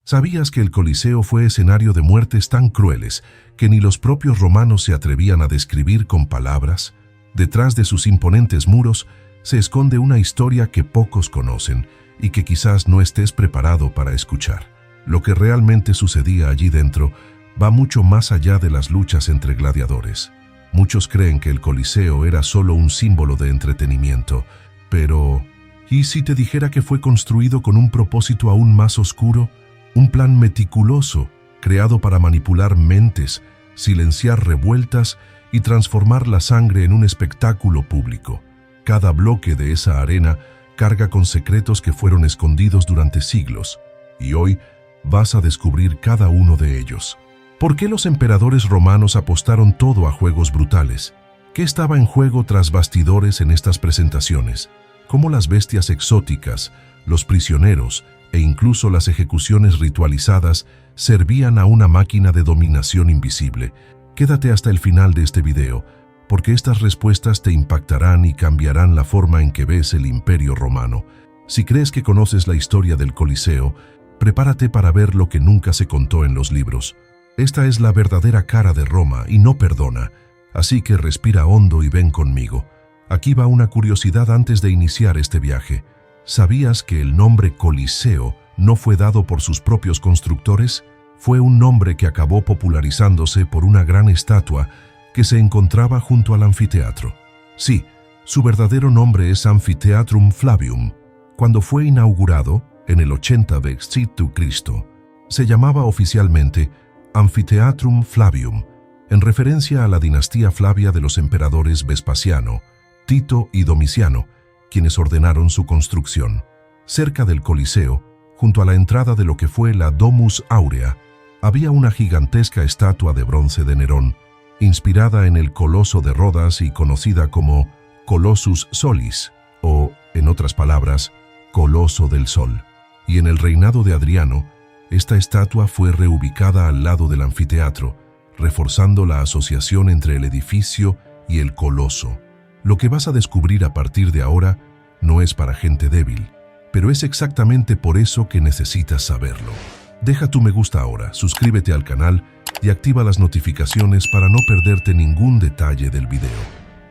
¿Sabías que el Coliseo fue escenario de muertes tan crueles que ni los propios romanos se atrevían a describir con palabras? Detrás de sus imponentes muros se esconde una historia que pocos conocen y que quizás no estés preparado para escuchar. Lo que realmente sucedía allí dentro va mucho más allá de las luchas entre gladiadores. Muchos creen que el Coliseo era solo un símbolo de entretenimiento, pero ¿y si te dijera que fue construido con un propósito aún más oscuro? Un plan meticuloso, creado para manipular mentes, silenciar revueltas y transformar la sangre en un espectáculo público. Cada bloque de esa arena carga con secretos que fueron escondidos durante siglos, y hoy vas a descubrir cada uno de ellos. ¿Por qué los emperadores romanos apostaron todo a juegos brutales? ¿Qué estaba en juego tras bastidores en estas presentaciones? ¿Cómo las bestias exóticas, los prisioneros e incluso las ejecuciones ritualizadas servían a una máquina de dominación invisible? Quédate hasta el final de este video, porque estas respuestas te impactarán y cambiarán la forma en que ves el Imperio Romano. Si crees que conoces la historia del Coliseo, prepárate para ver lo que nunca se contó en los libros. Esta es la verdadera cara de Roma y no perdona, así que respira hondo y ven conmigo. Aquí va una curiosidad antes de iniciar este viaje. ¿Sabías que el nombre Coliseo no fue dado por sus propios constructores? Fue un nombre que acabó popularizándose por una gran estatua que se encontraba junto al anfiteatro. Sí, su verdadero nombre es Amphitheatrum Flavium. Cuando fue inaugurado, en el 80 v.C., se llamaba oficialmente Amphitheatrum Flavium, en referencia a la dinastía Flavia de los emperadores Vespasiano, Tito y Domiciano, quienes ordenaron su construcción. Cerca del Coliseo, junto a la entrada de lo que fue la Domus Aurea, había una gigantesca estatua de bronce de Nerón, inspirada en el Coloso de Rodas y conocida como Colossus Solis, o, en otras palabras, Coloso del Sol. Y en el reinado de Adriano, esta estatua fue reubicada al lado del anfiteatro, reforzando la asociación entre el edificio y el coloso. Lo que vas a descubrir a partir de ahora no es para gente débil, pero es exactamente por eso que necesitas saberlo. Deja tu me gusta ahora, suscríbete al canal y activa las notificaciones para no perderte ningún detalle del video.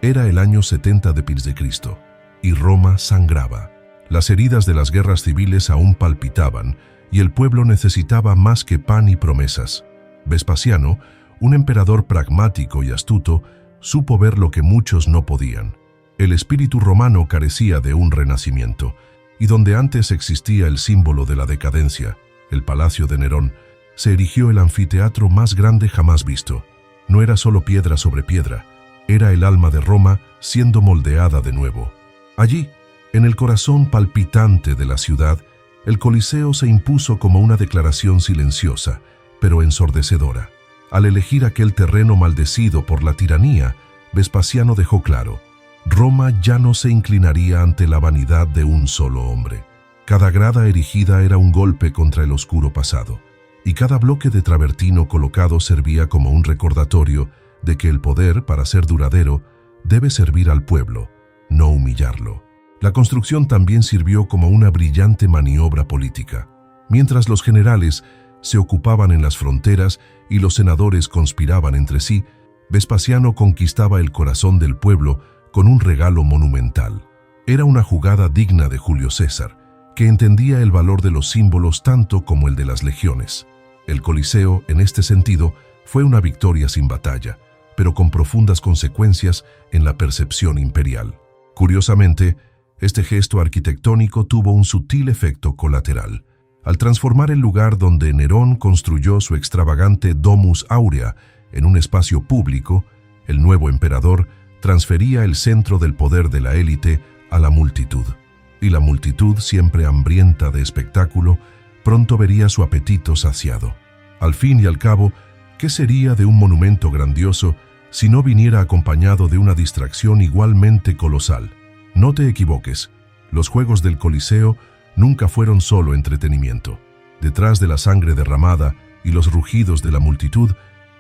Era el año 70 de Cristo y Roma sangraba. Las heridas de las guerras civiles aún palpitaban y el pueblo necesitaba más que pan y promesas. Vespasiano, un emperador pragmático y astuto, supo ver lo que muchos no podían. El espíritu romano carecía de un renacimiento, y donde antes existía el símbolo de la decadencia, el Palacio de Nerón, se erigió el anfiteatro más grande jamás visto. No era solo piedra sobre piedra, era el alma de Roma siendo moldeada de nuevo. Allí, en el corazón palpitante de la ciudad, el Coliseo se impuso como una declaración silenciosa, pero ensordecedora. Al elegir aquel terreno maldecido por la tiranía, Vespasiano dejó claro: Roma ya no se inclinaría ante la vanidad de un solo hombre. Cada grada erigida era un golpe contra el oscuro pasado, y cada bloque de travertino colocado servía como un recordatorio de que el poder, para ser duradero, debe servir al pueblo, no humillarlo. La construcción también sirvió como una brillante maniobra política. Mientras los generales se ocupaban en las fronteras y los senadores conspiraban entre sí, Vespasiano conquistaba el corazón del pueblo con un regalo monumental. Era una jugada digna de Julio César, que entendía el valor de los símbolos tanto como el de las legiones. El Coliseo, en este sentido, fue una victoria sin batalla, pero con profundas consecuencias en la percepción imperial. Curiosamente, este gesto arquitectónico tuvo un sutil efecto colateral. Al transformar el lugar donde Nerón construyó su extravagante Domus Aurea en un espacio público, el nuevo emperador transfería el centro del poder de la élite a la multitud. Y la multitud, siempre hambrienta de espectáculo, pronto vería su apetito saciado. Al fin y al cabo, ¿qué sería de un monumento grandioso si no viniera acompañado de una distracción igualmente colosal? No te equivoques, los juegos del Coliseo nunca fueron solo entretenimiento. Detrás de la sangre derramada y los rugidos de la multitud,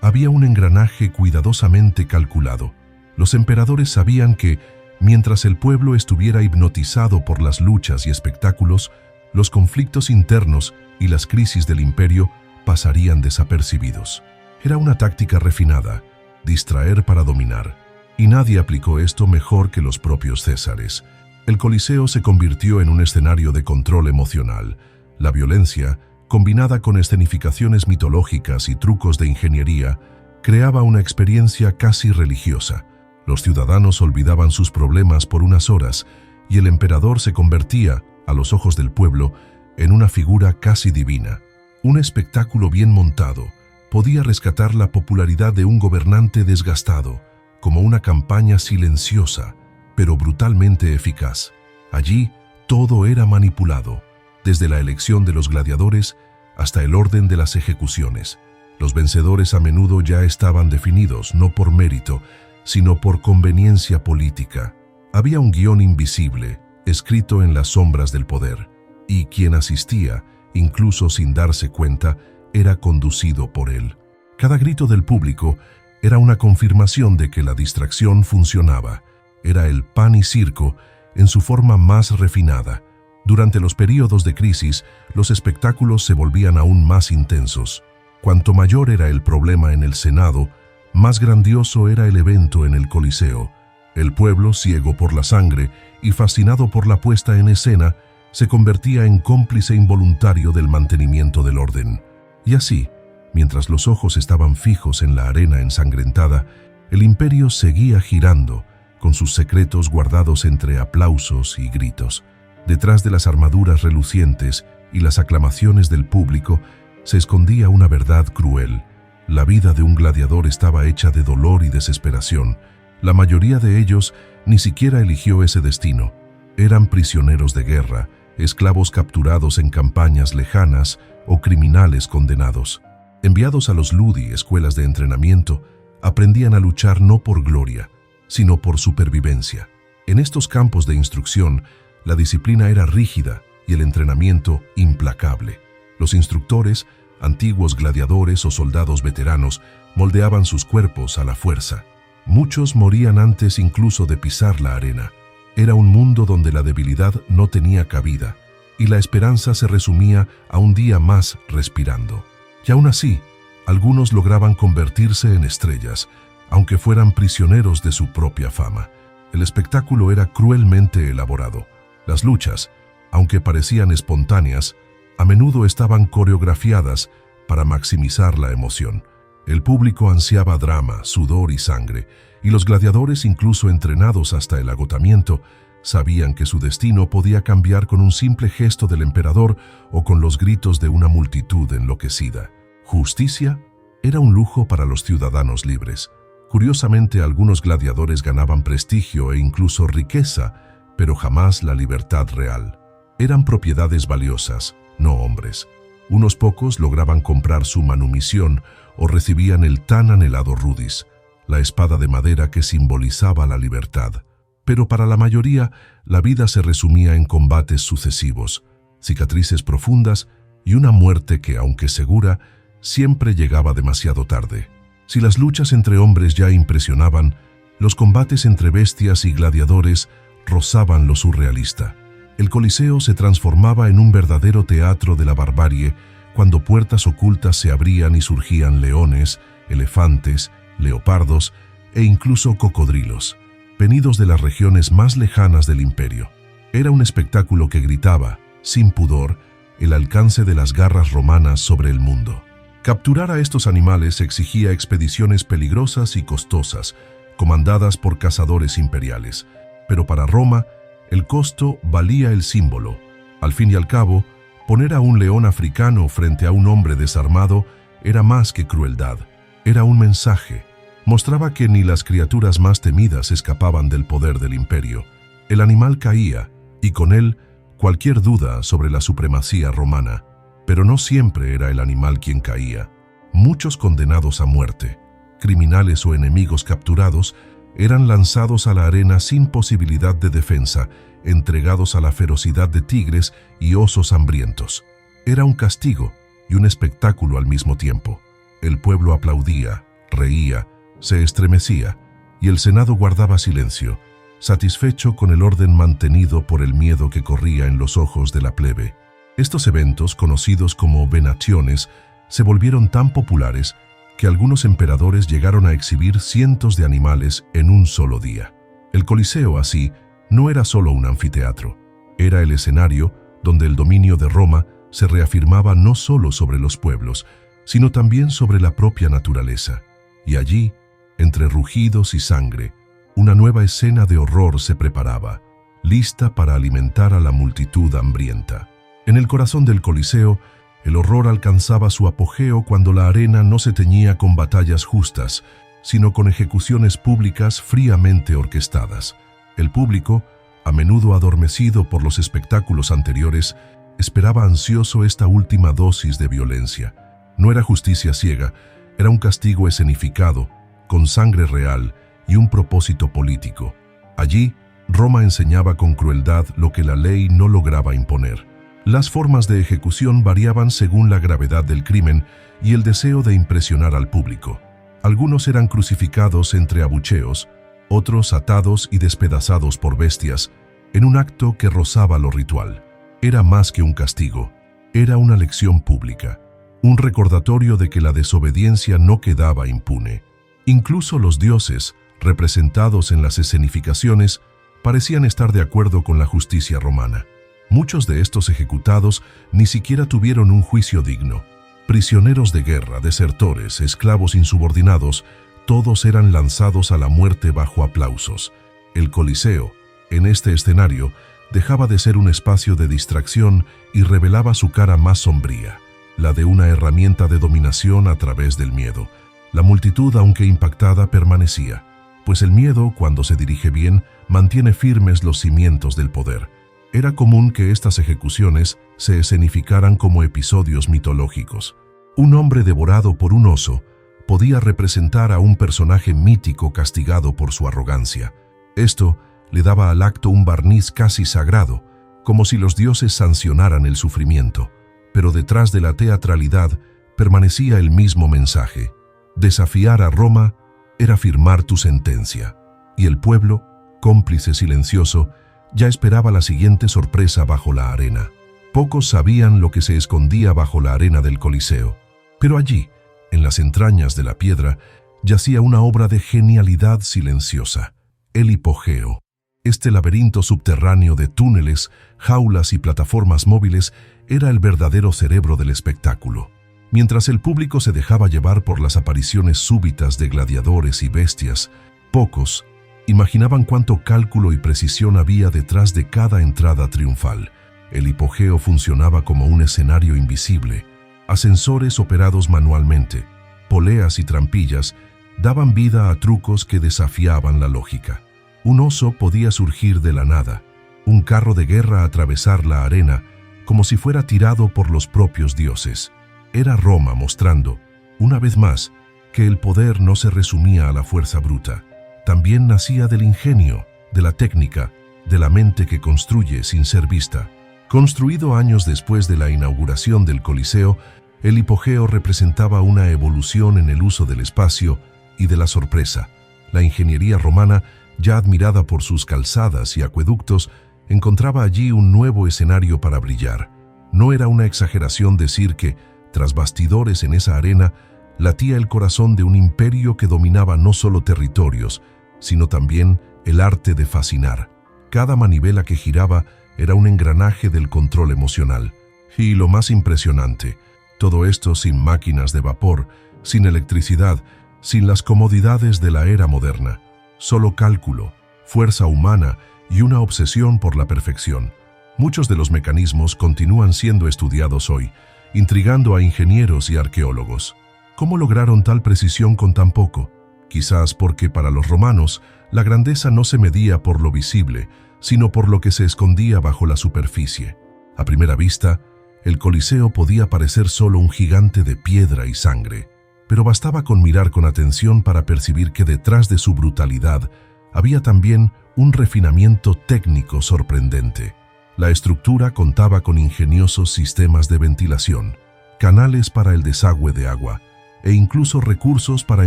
había un engranaje cuidadosamente calculado. Los emperadores sabían que, mientras el pueblo estuviera hipnotizado por las luchas y espectáculos, los conflictos internos y las crisis del imperio pasarían desapercibidos. Era una táctica refinada, distraer para dominar, y nadie aplicó esto mejor que los propios césares. El Coliseo se convirtió en un escenario de control emocional. La violencia, combinada con escenificaciones mitológicas y trucos de ingeniería, creaba una experiencia casi religiosa. Los ciudadanos olvidaban sus problemas por unas horas y el emperador se convertía, a los ojos del pueblo, en una figura casi divina. Un espectáculo bien montado podía rescatar la popularidad de un gobernante desgastado, como una campaña silenciosa, pero brutalmente eficaz. Allí todo era manipulado, desde la elección de los gladiadores hasta el orden de las ejecuciones. Los vencedores a menudo ya estaban definidos, no por mérito, sino por conveniencia política. Había un guión invisible, escrito en las sombras del poder, y quien asistía, incluso sin darse cuenta, era conducido por él. Cada grito del público era una confirmación de que la distracción funcionaba. Era el pan y circo en su forma más refinada. Durante los períodos de crisis, los espectáculos se volvían aún más intensos. Cuanto mayor era el problema en el Senado, más grandioso era el evento en el Coliseo. El pueblo, ciego por la sangre y fascinado por la puesta en escena, se convertía en cómplice involuntario del mantenimiento del orden. Y así, mientras los ojos estaban fijos en la arena ensangrentada, el imperio seguía girando, con sus secretos guardados entre aplausos y gritos. Detrás de las armaduras relucientes y las aclamaciones del público, se escondía una verdad cruel. La vida de un gladiador estaba hecha de dolor y desesperación. La mayoría de ellos ni siquiera eligió ese destino. Eran prisioneros de guerra, esclavos capturados en campañas lejanas o criminales condenados. Enviados a los ludi, escuelas de entrenamiento, aprendían a luchar no por gloria, sino por supervivencia. En estos campos de instrucción, la disciplina era rígida y el entrenamiento implacable. Los instructores, antiguos gladiadores o soldados veteranos, moldeaban sus cuerpos a la fuerza. Muchos morían antes incluso de pisar la arena. Era un mundo donde la debilidad no tenía cabida, y la esperanza se resumía a un día más respirando. Y aún así, algunos lograban convertirse en estrellas, aunque fueran prisioneros de su propia fama. El espectáculo era cruelmente elaborado. Las luchas, aunque parecían espontáneas, a menudo estaban coreografiadas para maximizar la emoción. El público ansiaba drama, sudor y sangre, y los gladiadores, incluso entrenados hasta el agotamiento, sabían que su destino podía cambiar con un simple gesto del emperador o con los gritos de una multitud enloquecida. Justicia era un lujo para los ciudadanos libres. Curiosamente, algunos gladiadores ganaban prestigio e incluso riqueza, pero jamás la libertad real. Eran propiedades valiosas, no hombres. Unos pocos lograban comprar su manumisión o recibían el tan anhelado rudis, la espada de madera que simbolizaba la libertad. Pero para la mayoría, la vida se resumía en combates sucesivos, cicatrices profundas y una muerte que, aunque segura, siempre llegaba demasiado tarde. Si las luchas entre hombres ya impresionaban, los combates entre bestias y gladiadores rozaban lo surrealista. El Coliseo se transformaba en un verdadero teatro de la barbarie cuando puertas ocultas se abrían y surgían leones, elefantes, leopardos e incluso cocodrilos, venidos de las regiones más lejanas del imperio. Era un espectáculo que gritaba, sin pudor, el alcance de las garras romanas sobre el mundo. Capturar a estos animales exigía expediciones peligrosas y costosas, comandadas por cazadores imperiales. Pero para Roma, el costo valía el símbolo. Al fin y al cabo, poner a un león africano frente a un hombre desarmado era más que crueldad. Era un mensaje. Mostraba que ni las criaturas más temidas escapaban del poder del imperio. El animal caía, y con él cualquier duda sobre la supremacía romana. Pero no siempre era el animal quien caía. Muchos condenados a muerte, criminales o enemigos capturados, eran lanzados a la arena sin posibilidad de defensa, entregados a la ferocidad de tigres y osos hambrientos. Era un castigo y un espectáculo al mismo tiempo. El pueblo aplaudía, reía, se estremecía, y el Senado guardaba silencio, satisfecho con el orden mantenido por el miedo que corría en los ojos de la plebe. Estos eventos, conocidos como venaciones, se volvieron tan populares que algunos emperadores llegaron a exhibir cientos de animales en un solo día. El Coliseo, así, no era solo un anfiteatro, era el escenario donde el dominio de Roma se reafirmaba no solo sobre los pueblos, sino también sobre la propia naturaleza. Y allí, entre rugidos y sangre, una nueva escena de horror se preparaba, lista para alimentar a la multitud hambrienta. En el corazón del Coliseo, el horror alcanzaba su apogeo cuando la arena no se teñía con batallas justas, sino con ejecuciones públicas fríamente orquestadas. El público, a menudo adormecido por los espectáculos anteriores, esperaba ansioso esta última dosis de violencia. No era justicia ciega, era un castigo escenificado, con sangre real y un propósito político. Allí, Roma enseñaba con crueldad lo que la ley no lograba imponer. Las formas de ejecución variaban según la gravedad del crimen y el deseo de impresionar al público. Algunos eran crucificados entre abucheos, otros atados y despedazados por bestias, en un acto que rozaba lo ritual. Era más que un castigo, era una lección pública, un recordatorio de que la desobediencia no quedaba impune. Incluso los dioses, representados en las escenificaciones, parecían estar de acuerdo con la justicia romana. Muchos de estos ejecutados ni siquiera tuvieron un juicio digno. Prisioneros de guerra, desertores, esclavos insubordinados, todos eran lanzados a la muerte bajo aplausos. El Coliseo, en este escenario, dejaba de ser un espacio de distracción y revelaba su cara más sombría, la de una herramienta de dominación a través del miedo. La multitud, aunque impactada, permanecía, pues el miedo, cuando se dirige bien, mantiene firmes los cimientos del poder. Era común que estas ejecuciones se escenificaran como episodios mitológicos. Un hombre devorado por un oso podía representar a un personaje mítico castigado por su arrogancia. Esto le daba al acto un barniz casi sagrado, como si los dioses sancionaran el sufrimiento. Pero detrás de la teatralidad permanecía el mismo mensaje. Desafiar a Roma era firmar tu sentencia. Y el pueblo, cómplice silencioso, ya esperaba la siguiente sorpresa bajo la arena. Pocos sabían lo que se escondía bajo la arena del Coliseo. Pero allí, en las entrañas de la piedra, yacía una obra de genialidad silenciosa, el hipogeo. Este laberinto subterráneo de túneles, jaulas y plataformas móviles era el verdadero cerebro del espectáculo. Mientras el público se dejaba llevar por las apariciones súbitas de gladiadores y bestias, pocos imaginaban cuánto cálculo y precisión había detrás de cada entrada triunfal. El hipogeo funcionaba como un escenario invisible. Ascensores operados manualmente, poleas y trampillas daban vida a trucos que desafiaban la lógica. Un oso podía surgir de la nada, un carro de guerra atravesar la arena como si fuera tirado por los propios dioses. Era Roma mostrando, una vez más, que el poder no se resumía a la fuerza bruta. También nacía del ingenio, de la técnica, de la mente que construye sin ser vista. Construido años después de la inauguración del Coliseo, el hipogeo representaba una evolución en el uso del espacio y de la sorpresa. La ingeniería romana, ya admirada por sus calzadas y acueductos, encontraba allí un nuevo escenario para brillar. No era una exageración decir que, tras bastidores en esa arena, latía el corazón de un imperio que dominaba no solo territorios, sino también el arte de fascinar. Cada manivela que giraba era un engranaje del control emocional. Y lo más impresionante, todo esto sin máquinas de vapor, sin electricidad, sin las comodidades de la era moderna. Solo cálculo, fuerza humana y una obsesión por la perfección. Muchos de los mecanismos continúan siendo estudiados hoy, intrigando a ingenieros y arqueólogos. ¿Cómo lograron tal precisión con tan poco? Quizás porque para los romanos la grandeza no se medía por lo visible, sino por lo que se escondía bajo la superficie. A primera vista, el Coliseo podía parecer solo un gigante de piedra y sangre, pero bastaba con mirar con atención para percibir que detrás de su brutalidad había también un refinamiento técnico sorprendente. La estructura contaba con ingeniosos sistemas de ventilación, canales para el desagüe de agua e incluso recursos para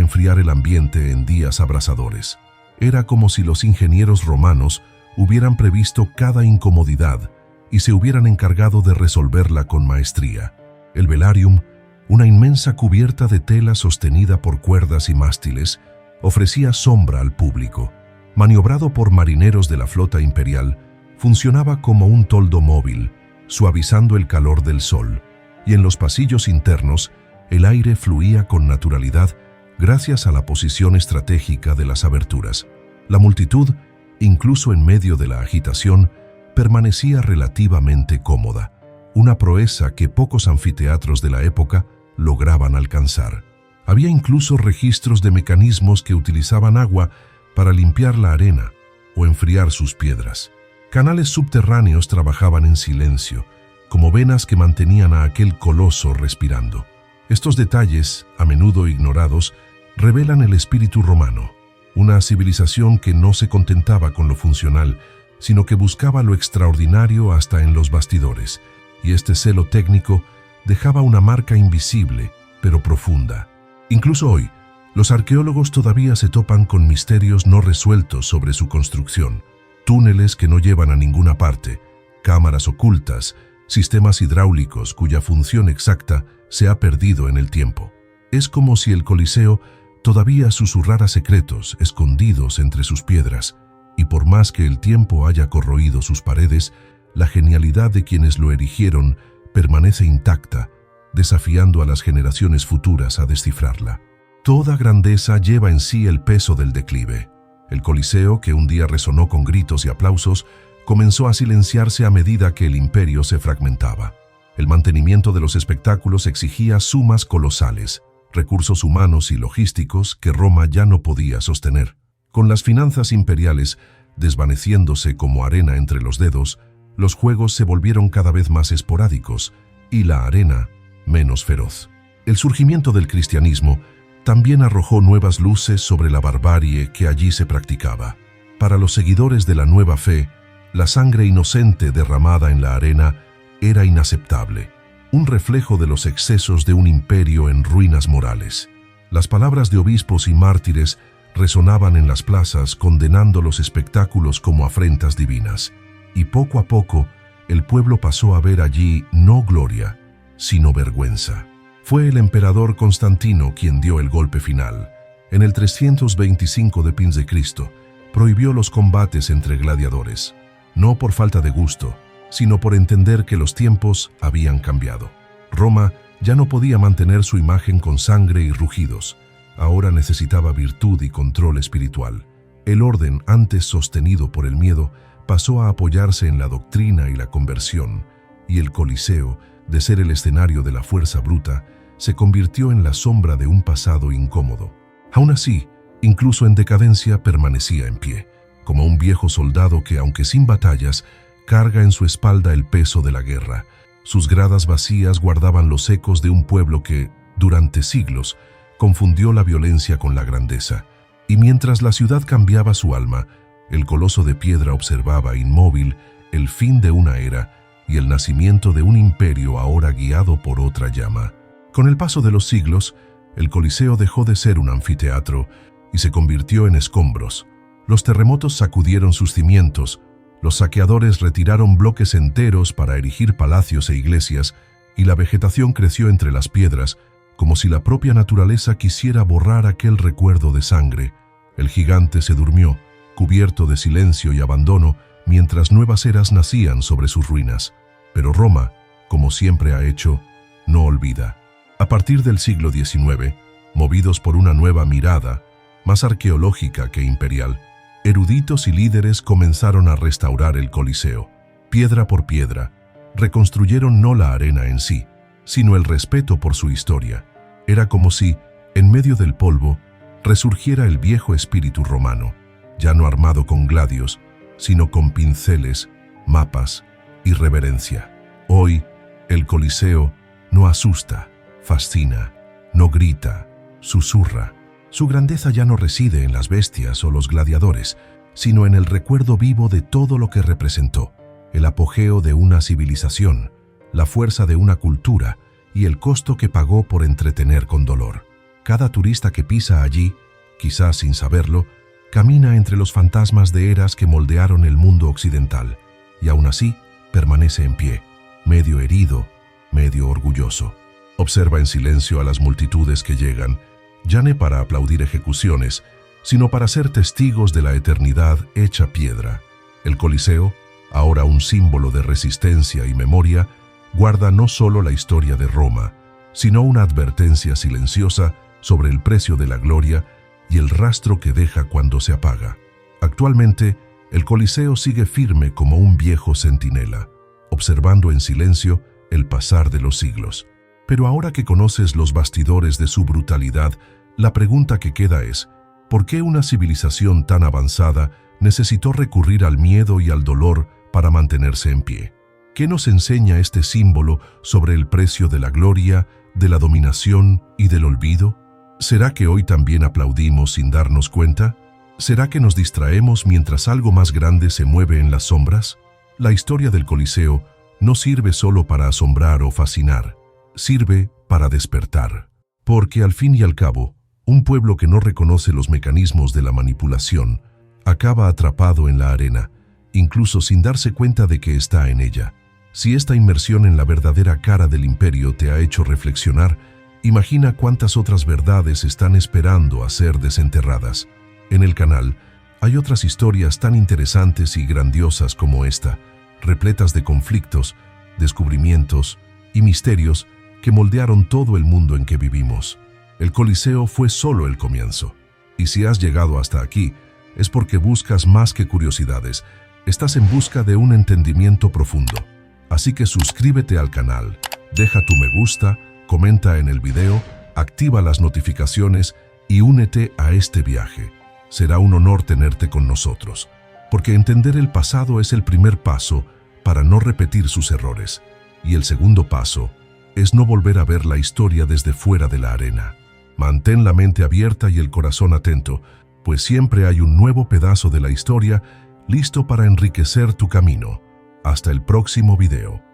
enfriar el ambiente en días abrasadores. Era como si los ingenieros romanos hubieran previsto cada incomodidad y se hubieran encargado de resolverla con maestría. El velarium, una inmensa cubierta de tela sostenida por cuerdas y mástiles, ofrecía sombra al público. Maniobrado por marineros de la flota imperial, funcionaba como un toldo móvil, suavizando el calor del sol, y en los pasillos internos el aire fluía con naturalidad gracias a la posición estratégica de las aberturas. La multitud, incluso en medio de la agitación, permanecía relativamente cómoda, una proeza que pocos anfiteatros de la época lograban alcanzar. Había incluso registros de mecanismos que utilizaban agua para limpiar la arena o enfriar sus piedras. Canales subterráneos trabajaban en silencio, como venas que mantenían a aquel coloso respirando. Estos detalles, a menudo ignorados, revelan el espíritu romano, una civilización que no se contentaba con lo funcional, sino que buscaba lo extraordinario hasta en los bastidores, y este celo técnico dejaba una marca invisible, pero profunda. Incluso hoy, los arqueólogos todavía se topan con misterios no resueltos sobre su construcción. Túneles que no llevan a ninguna parte, cámaras ocultas, sistemas hidráulicos cuya función exacta se ha perdido en el tiempo. Es como si el Coliseo todavía susurrara secretos escondidos entre sus piedras, y por más que el tiempo haya corroído sus paredes, la genialidad de quienes lo erigieron permanece intacta, desafiando a las generaciones futuras a descifrarla. Toda grandeza lleva en sí el peso del declive. El Coliseo, que un día resonó con gritos y aplausos, comenzó a silenciarse a medida que el imperio se fragmentaba. El mantenimiento de los espectáculos exigía sumas colosales, recursos humanos y logísticos que Roma ya no podía sostener. Con las finanzas imperiales desvaneciéndose como arena entre los dedos, los juegos se volvieron cada vez más esporádicos y la arena menos feroz. El surgimiento del cristianismo también arrojó nuevas luces sobre la barbarie que allí se practicaba. Para los seguidores de la nueva fe, la sangre inocente derramada en la arena era inaceptable, un reflejo de los excesos de un imperio en ruinas morales. Las palabras de obispos y mártires resonaban en las plazas condenando los espectáculos como afrentas divinas, y poco a poco el pueblo pasó a ver allí no gloria, sino vergüenza. Fue el emperador Constantino quien dio el golpe final. En el 325 de Cristo, prohibió los combates entre gladiadores, no por falta de gusto, sino por entender que los tiempos habían cambiado. Roma ya no podía mantener su imagen con sangre y rugidos. Ahora necesitaba virtud y control espiritual. El orden, antes sostenido por el miedo, pasó a apoyarse en la doctrina y la conversión, y el Coliseo, de ser el escenario de la fuerza bruta, se convirtió en la sombra de un pasado incómodo. Aún así, incluso en decadencia, permanecía en pie, como un viejo soldado que, aunque sin batallas, carga en su espalda el peso de la guerra. Sus gradas vacías guardaban los ecos de un pueblo que, durante siglos, confundió la violencia con la grandeza. Y mientras la ciudad cambiaba su alma, el coloso de piedra observaba inmóvil el fin de una era y el nacimiento de un imperio ahora guiado por otra llama. Con el paso de los siglos, el Coliseo dejó de ser un anfiteatro y se convirtió en escombros. Los terremotos sacudieron sus cimientos, los saqueadores retiraron bloques enteros para erigir palacios e iglesias, y la vegetación creció entre las piedras, como si la propia naturaleza quisiera borrar aquel recuerdo de sangre. El gigante se durmió, cubierto de silencio y abandono, mientras nuevas eras nacían sobre sus ruinas. Pero Roma, como siempre ha hecho, no olvida. A partir del siglo XIX, movidos por una nueva mirada, más arqueológica que imperial, eruditos y líderes comenzaron a restaurar el Coliseo. Piedra por piedra, reconstruyeron no la arena en sí, sino el respeto por su historia. Era como si, en medio del polvo, resurgiera el viejo espíritu romano, ya no armado con gladios, sino con pinceles, mapas y reverencia. Hoy, el Coliseo no asusta, fascina, no grita, susurra. Su grandeza ya no reside en las bestias o los gladiadores, sino en el recuerdo vivo de todo lo que representó, el apogeo de una civilización, la fuerza de una cultura y el costo que pagó por entretener con dolor. Cada turista que pisa allí, quizás sin saberlo, camina entre los fantasmas de eras que moldearon el mundo occidental, y aún así, permanece en pie, medio herido, medio orgulloso. Observa en silencio a las multitudes que llegan, ya no para aplaudir ejecuciones, sino para ser testigos de la eternidad hecha piedra. El Coliseo, ahora un símbolo de resistencia y memoria, guarda no solo la historia de Roma, sino una advertencia silenciosa sobre el precio de la gloria y el rastro que deja cuando se apaga. Actualmente, el Coliseo sigue firme como un viejo centinela, observando en silencio el pasar de los siglos. Pero ahora que conoces los bastidores de su brutalidad, la pregunta que queda es, ¿por qué una civilización tan avanzada necesitó recurrir al miedo y al dolor para mantenerse en pie? ¿Qué nos enseña este símbolo sobre el precio de la gloria, de la dominación y del olvido? ¿Será que hoy también aplaudimos sin darnos cuenta? ¿Será que nos distraemos mientras algo más grande se mueve en las sombras? La historia del Coliseo no sirve solo para asombrar o fascinar, sirve para despertar. Porque al fin y al cabo, un pueblo que no reconoce los mecanismos de la manipulación acaba atrapado en la arena, incluso sin darse cuenta de que está en ella. Si esta inmersión en la verdadera cara del imperio te ha hecho reflexionar, imagina cuántas otras verdades están esperando a ser desenterradas. En el canal hay otras historias tan interesantes y grandiosas como esta, repletas de conflictos, descubrimientos y misterios que moldearon todo el mundo en que vivimos. El Coliseo fue solo el comienzo. Y si has llegado hasta aquí, es porque buscas más que curiosidades. Estás en busca de un entendimiento profundo. Así que suscríbete al canal, deja tu me gusta, comenta en el video, activa las notificaciones y únete a este viaje. Será un honor tenerte con nosotros, porque entender el pasado es el primer paso para no repetir sus errores. Y el segundo paso es no volver a ver la historia desde fuera de la arena. Mantén la mente abierta y el corazón atento, pues siempre hay un nuevo pedazo de la historia listo para enriquecer tu camino. Hasta el próximo video.